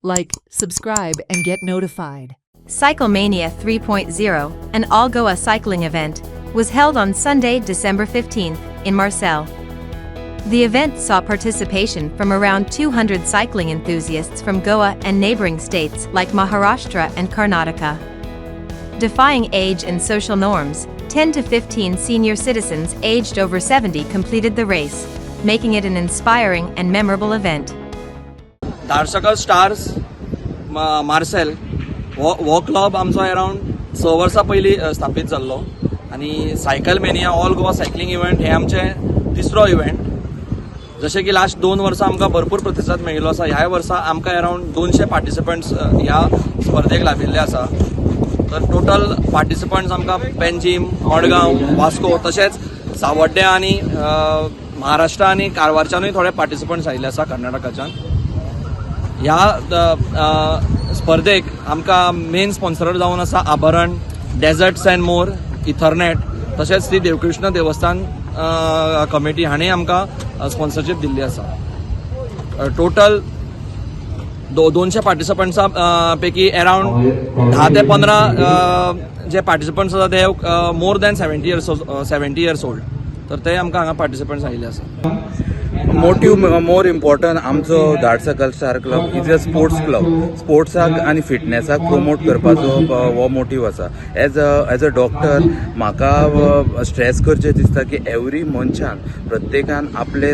Like, subscribe, and get notified. Cyclemania 3.0, an all-Goa cycling event, was held on Sunday, December 15th, in Marseille. The event saw participation from around 200 cycling enthusiasts from Goa and neighboring states like Maharashtra and Karnataka. Defying age and social norms, 10 to 15 senior citizens aged over 70 completed the race, making it an inspiring and memorable event. Dharaskar stars Marcel हो club आमचो around 6 वर्सां पयलीं स्थापीत जाल्लो आनी cycle mania all Goa cycling event हे आमचें तिसरो event. जशें की लास्ट 2 वर्सां आमकां भरपूर प्रतिसाद मेळिल्लो आसा. ह्या वर्सा आमकां अराउंड 200 पार्टिसिपंट्स ह्या स्पर्धेक लाभिल्ले आसा. तर टोटल पार्टिसिपंट्स आमकां पेन्जीम, मडगांव, वास्को तशेंच सावड्ड्या आनी महाराष्ट्र आनी कारवारच्यानूय थोडे पार्टिसिपंट्स आयिल्ले आसा कर्नाटकाच्यान. ह्या स्पर्धेक आमकां मेन स्पॉन्सर जावन आसा आभरण, डेझर्ट्स अँड मोर, इथरनेट तशेंच ती देवकृष्ण देवस्थान कमिटी हांणी आमकां स्पॉन्सरशीप दिल्ली आसा. टोटल 200 पार्टिसिपंट्सां पैकी अराउंड 10 ते 15 जे पार्टिसिपंट्स आसा ते मोर दॅन 70 इयर्स ओल्ड. तर ते आमकां हांगा पार्टिसिपंट्स आयिल्ले आसा. मोटिव्ह मोर इम्पॉर्टंट आमचो Dharaskar star club is a sports club. स्पोर्ट्साक आनी फिटनेसाक प्रमोट करपाचो हो मोटिव्ह आसा. एज अ डॉक्टर म्हाका स्ट्रेस करचें दिसता की एवरी मनशान प्रत्येकान आपले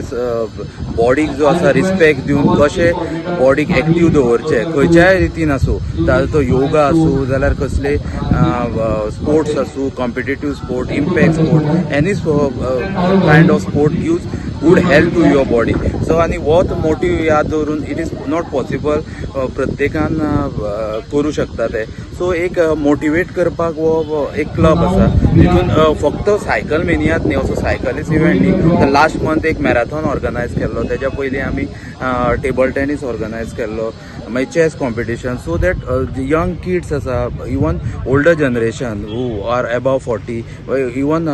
बॉडीक जो आसा रिस्पेक्ट दिवन कशें बॉडीक एक्टीव दवरचें खंयच्याय रितीन आसूं, तो योगा आसूं जाल्यार कसले स्पोर्ट्स आसूं, competitive sport, impact sport, any kind of sport gives good health to your body. So आनी होच मोटिव्ह याद दवरून इट इज नॉट पॉसिबल प्रत्येकान करूं शकता ते. सो एक मोटिवेट करपाक हो एक क्लब आसा तितून फक्त सायकल मेनियात न्ही, असो सायकलिस्ट इव्हेंट न्ही. लास्ट मंथ एक मॅरेथॉन ऑर्गनायज केल्लो, तेज्या पयलीं आमी टेबल टेनीस ऑर्गनायज केल्लो, मागीर chess competition, so that young kids आसा, even older generation who are above 40, even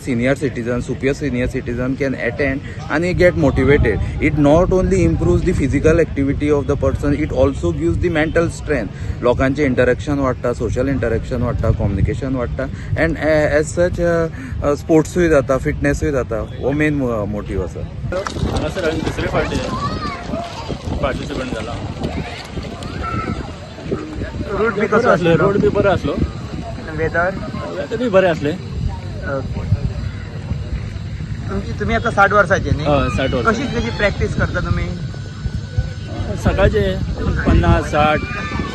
senior citizen, super senior citizen can attend and get motivated. It not only improves the physical activity of the person, it also gives the mental strength. लोकांचे interaction वाडटा, social interaction वाडटा, communication वाडटा, and as such स्पोर्ट्सूय जाता, फिटनेसूय जाता. हो main motive आसा. हांगासर हांवें दुसरे फावटी पार्टिसिपेट जाला. रूट बी कसो आसलो? रोड बी बरो आसलो, वेदर बी बरें आसले. तुम्ही आता 60 वर्षाचे न्ही? 60 वर्सां. कशी प्रॅक्टिस करता तुम्ही? सकाळचे 50-60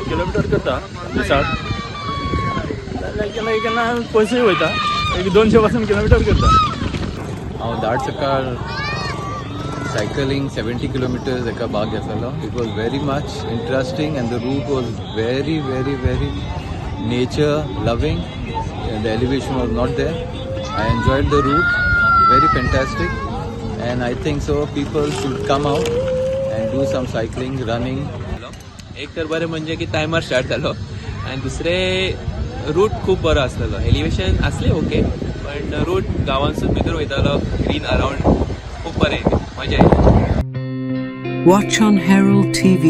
किलोमीटर करता दिसाक. केन्ना केन्ना पयसूय वयता, एक 200 पासून किलोमीटर करता. हांव धारसकर सायकलिंग 70 किलोमिटर्स एका भाग घेतलेलो. It was very much interesting and the route was very very very nature loving. The elevation was not there. I enjoyed the route. Very fantastic, and I think so people should come out and do some cycling, running. एक तर बरें म्हणजे की टायमार start जालो आनी दुसरे route खूब बरो आसलेलो. एलिवेशन आसले ओके, पण रूट गांवांसून भितर वयतालो, ग्रीन अरावंड खूब बरें, मजा येयली. Watch on Herald TV.